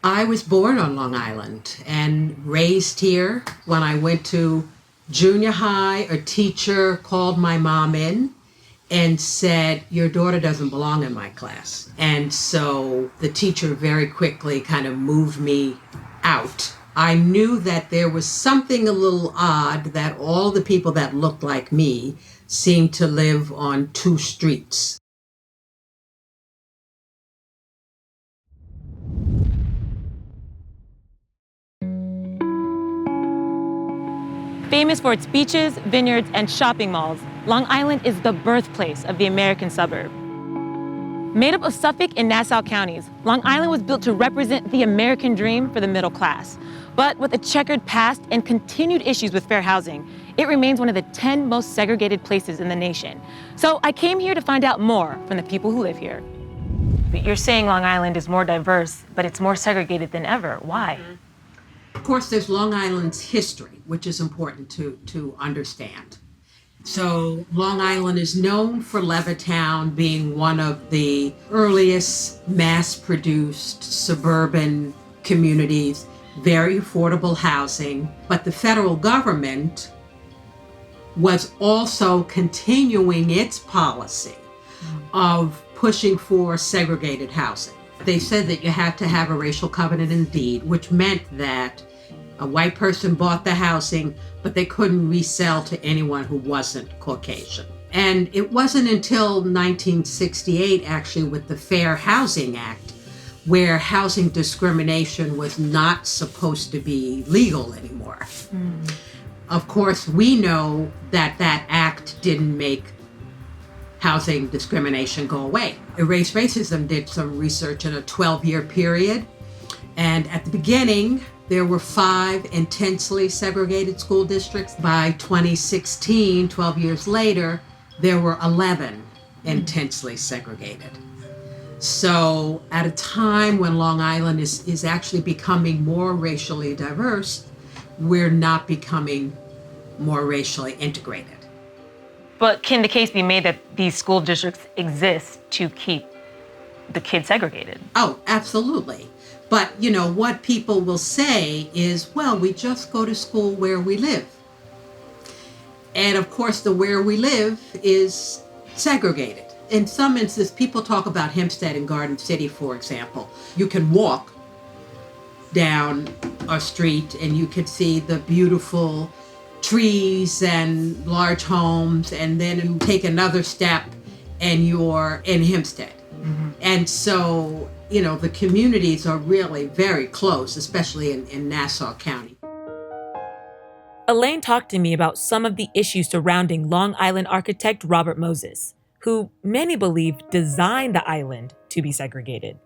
I was born on Long Island and raised here. When I went to junior high, a teacher called my mom in and said, "Your daughter doesn't belong in my class." And so the teacher very quickly kind of moved me out. I knew that there was something a little odd that all the people that looked like me seemed to live on two streets. Famous for its beaches, vineyards, and shopping malls, Long Island is the birthplace of the American suburb. Made up of Suffolk and Nassau counties, Long Island was built to represent the American dream for the middle class. But with a checkered past and continued issues with fair housing, it remains one of the 10 most segregated places in the nation. So I came here to find out more from the people who live here. But you're saying Long Island is more diverse, but it's more segregated than ever. Why? Of course, there's Long Island's history, which is important to understand. So Long Island is known for Levittown being one of the earliest mass-produced suburban communities, very affordable housing, but the federal government was also continuing its policy of pushing for segregated housing. They said that you had to have a racial covenant in deed, which meant that a white person bought the housing, but they couldn't resell to anyone who wasn't Caucasian. And it wasn't until 1968, actually, with the Fair Housing Act, where housing discrimination was not supposed to be legal anymore. Of course, we know that that act didn't make housing discrimination go away. Erase Racism did some research in a 12-year period, and at the beginning, there were 5 intensely segregated school districts. By 2016, 12 years later, there were 11 intensely segregated. So at a time when Long Island is actually becoming more racially diverse, we're not becoming more racially integrated. But can the case be made that these school districts exist to keep the kids segregated? Oh, absolutely. But, you know, what people will say is, well, we just go to school where we live. And of course, the where we live is segregated. In some instances, people talk about Hempstead and Garden City, for example. You can walk down a street and you can see the beautiful trees and large homes, and then you take another step and you're in Hempstead. And so, you know, the communities are really very close, especially in Nassau County. Elaine talked to me about some of the issues surrounding Long Island architect Robert Moses, who many believe designed the island to be segregated.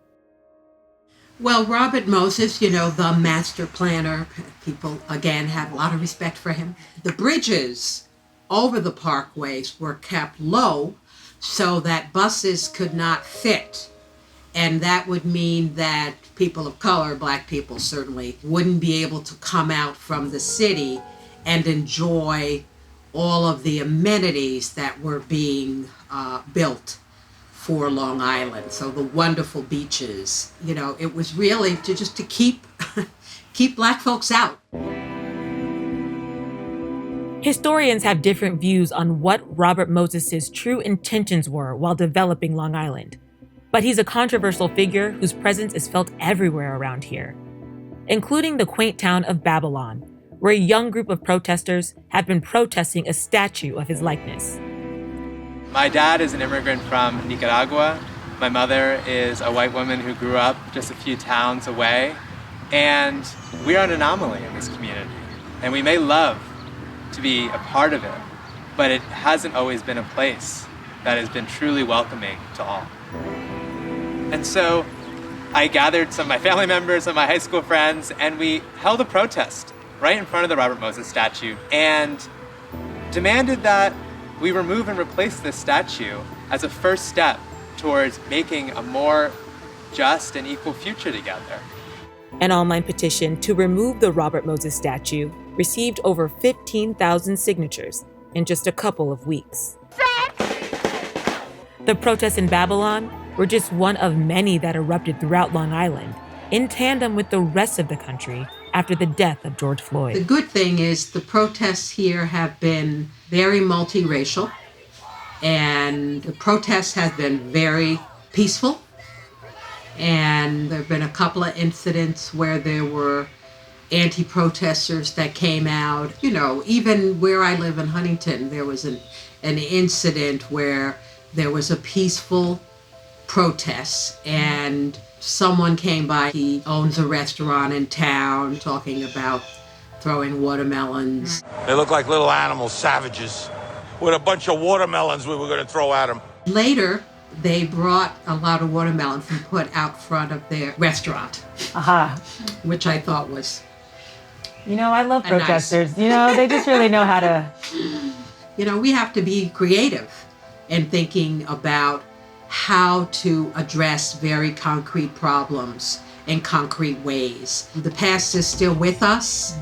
Well, Robert Moses, you know, the master planner, people, again, have a lot of respect for him. The bridges over the parkways were kept low so that buses could not fit. And that would mean that people of color, Black people certainly, wouldn't be able to come out from the city and enjoy all of the amenities that were being built for Long Island. So the wonderful beaches, you know, it was really to keep keep Black folks out. Historians have different views on what Robert Moses' true intentions were while developing Long Island. But he's a controversial figure whose presence is felt everywhere around here, including the quaint town of Babylon, where a young group of protesters have been protesting a statue of his likeness. My dad is an immigrant from Nicaragua. My mother is a white woman who grew up just a few towns away. And we are an anomaly in this community. And we may love to be a part of it, but it hasn't always been a place that has been truly welcoming to all. And so I gathered some of my family members, some of my high school friends, and we held a protest right in front of the Robert Moses statue and demanded that we remove and replace this statue as a first step towards making a more just and equal future together. An online petition to remove the Robert Moses statue received over 15,000 signatures in just a couple of weeks. The protests in Babylon were just one of many that erupted throughout Long Island, in tandem with the rest of the country after the death of George The Floyd. good thing is the protests here have been very multiracial, and the protests have been very peaceful. And there have been a couple of incidents where there were anti-protesters that came out. You know, even where I live in Huntington, there was an incident where there was a peaceful protest and someone came by. He owns a restaurant in town, talking about throwing watermelons. They look like little animals, savages, with a bunch of watermelons we were going to throw at them. Later, they brought a lot of watermelons and put out front of their restaurant, which I thought was, You know, I love nice. protesters. You know, they just really know how to. you know, we have to be creative in thinking about how to address very concrete problems in concrete ways. The past is still with us,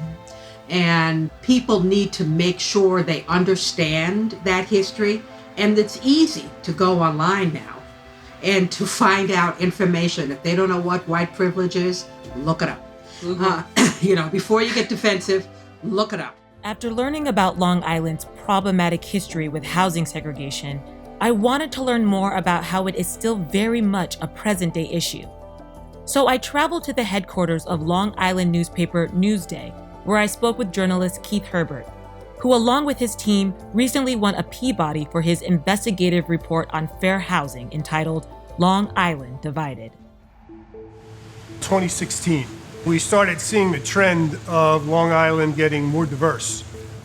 and people need to make sure they understand that history. And it's easy to go online now and to find out information. If they don't know what white privilege is, look it up. You know, before you get defensive, look it up. After learning about Long Island's problematic history with housing segregation, I wanted to learn more about how it is still very much a present-day issue. So I traveled to the headquarters of Long Island newspaper Newsday, where I spoke with journalist Keith Herbert, who along with his team recently won a Peabody for his investigative report on fair housing entitled Long Island Divided. 2016, we started seeing the trend of Long Island getting more diverse.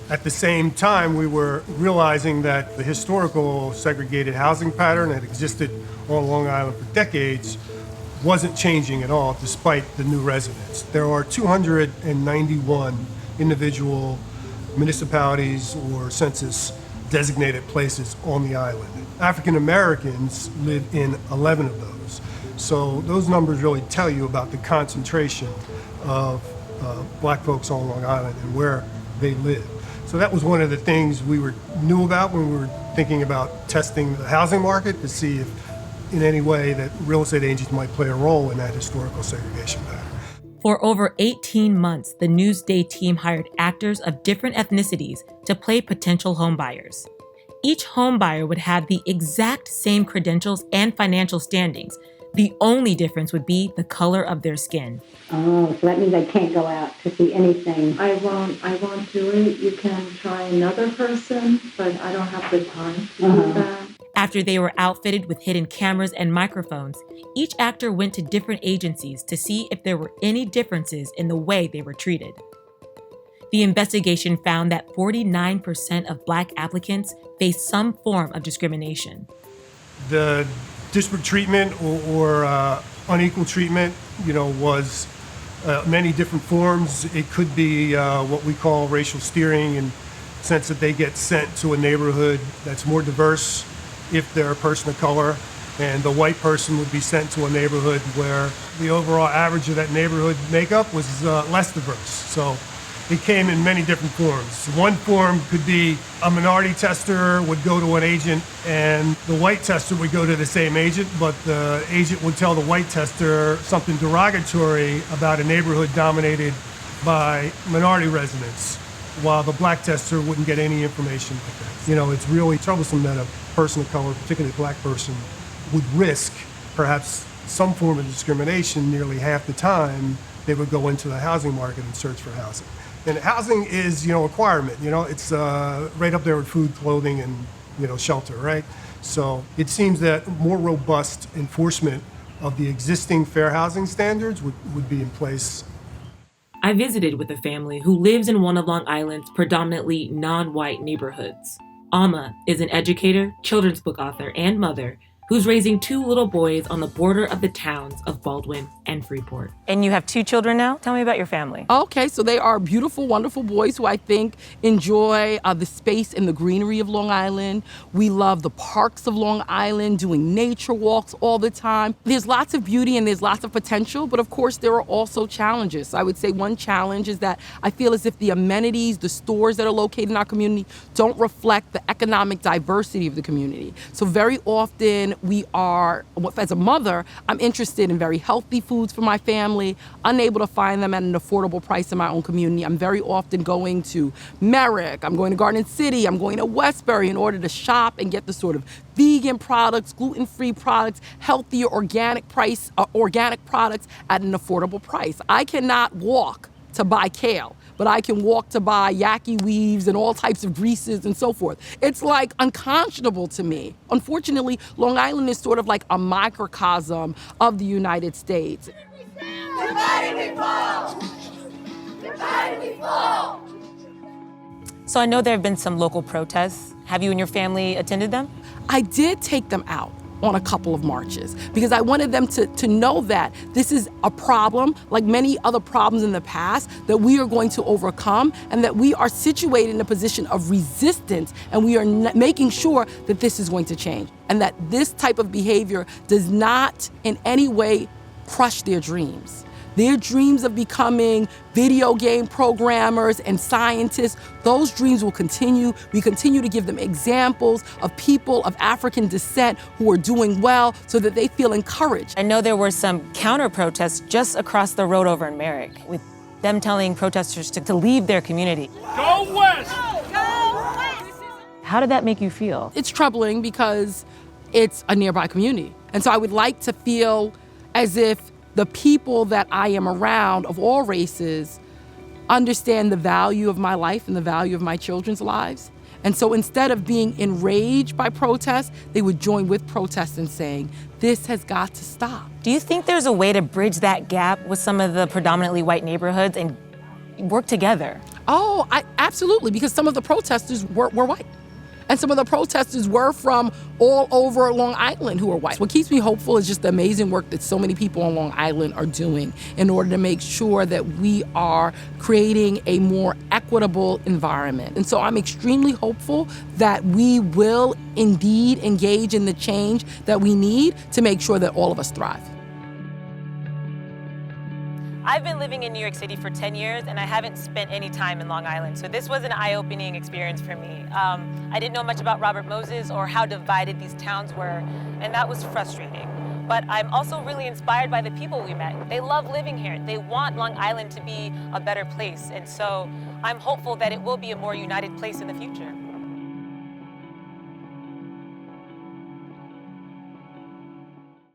At the same time, we were realizing that the historical segregated housing pattern that existed on Long Island for decades wasn't changing at all, despite the new residents. There are 291 individual municipalities or census designated places on the island. African Americans live in 11 of those. So those numbers really tell you about the concentration of black folks on Long Island and where they live. So that was one of the things we knew about when we were thinking about testing the housing market to see if in any way that real estate agents might play a role in that historical segregation pattern. For over 18 months, the Newsday team hired actors of different ethnicities to play potential homebuyers. Each homebuyer would have the exact same credentials and financial standings. The only difference would be the color of their skin. Oh, so that means I can't go out to see anything. I won't do it. You can try another person, but I don't have the time to do that. After they were outfitted with hidden cameras and microphones, each actor went to different agencies to see if there were any differences in the way they were treated. The investigation found that 49% of black applicants faced some form of discrimination. The disparate treatment or unequal treatment, was many different forms. It could be what we call racial steering, in the sense that they get sent to a neighborhood that's more diverse if they're a person of color, and the white person would be sent to a neighborhood where the overall average of that neighborhood makeup was less diverse. So it came in many different forms. One form could be a minority tester would go to an agent and the white tester would go to the same agent, but the agent would tell the white tester something derogatory about a neighborhood dominated by minority residents, while the black tester wouldn't get any information like that. It's really troublesome that a person of color, particularly a black person, would risk perhaps some form of discrimination nearly half the time they would go into the housing market and search for housing. And housing is, a requirement. It's right up there with food, clothing, and, shelter, right? So it seems that more robust enforcement of the existing fair housing standards would be in place. I visited with a family who lives in one of Long Island's predominantly non-white neighborhoods. Amah is an educator, children's book author, and mother who's raising two little boys on the border of the towns of Baldwin and Freeport. And you have two children now? Tell me about your family. Okay, so they are beautiful, wonderful boys who I think enjoy the space and the greenery of Long Island. We love the parks of Long Island, doing nature walks all the time. There's lots of beauty and there's lots of potential, but of course there are also challenges. I would say one challenge is that I feel as if the amenities, the stores that are located in our community don't reflect the economic diversity of the community. So very often we are, as a mother, I'm interested in very healthy food foods for my family, unable to find them at an affordable price in my own community. I'm very often going to Merrick, I'm going to Garden City, I'm going to Westbury in order to shop and get the sort of vegan products, gluten-free products, healthier organic products at an affordable price. I cannot walk to buy kale, but I can walk to buy yaki weaves and all types of greases and so forth. It's like unconscionable to me. Unfortunately, Long Island is sort of like a microcosm of the United States. Divided we fall! Divided we fall! So I know there have been some local protests. Have you and your family attended them? I did take them out on a couple of marches because I wanted them to know that this is a problem, like many other problems in the past, that we are going to overcome and that we are situated in a position of resistance and we are making sure that this is going to change and that this type of behavior does not in any way crush their dreams. Their dreams of becoming video game programmers and scientists, those dreams will continue. We continue to give them examples of people of African descent who are doing well so that they feel encouraged. I know there were some counter-protests just across the road over in Merrick with them telling protesters to leave their community. Go west! Go west! How did that make you feel? It's troubling because it's a nearby community. And so I would like to feel as if the people that I am around of all races understand the value of my life and the value of my children's lives. And so instead of being enraged by protests, they would join with protests and saying, this has got to stop. Do you think there's a way to bridge that gap with some of the predominantly white neighborhoods and work together? Oh, absolutely, because some of the protesters were white. And some of the protesters were from all over Long Island who are white. What keeps me hopeful is just the amazing work that so many people on Long Island are doing in order to make sure that we are creating a more equitable environment. And so I'm extremely hopeful that we will indeed engage in the change that we need to make sure that all of us thrive. I've been living in New York City for 10 years and I haven't spent any time in Long Island, so this was an eye-opening experience for me. I didn't know much about Robert Moses or how divided these towns were, and that was frustrating. But I'm also really inspired by the people we met. They love living here. They want Long Island to be a better place, and so I'm hopeful that it will be a more united place in the future.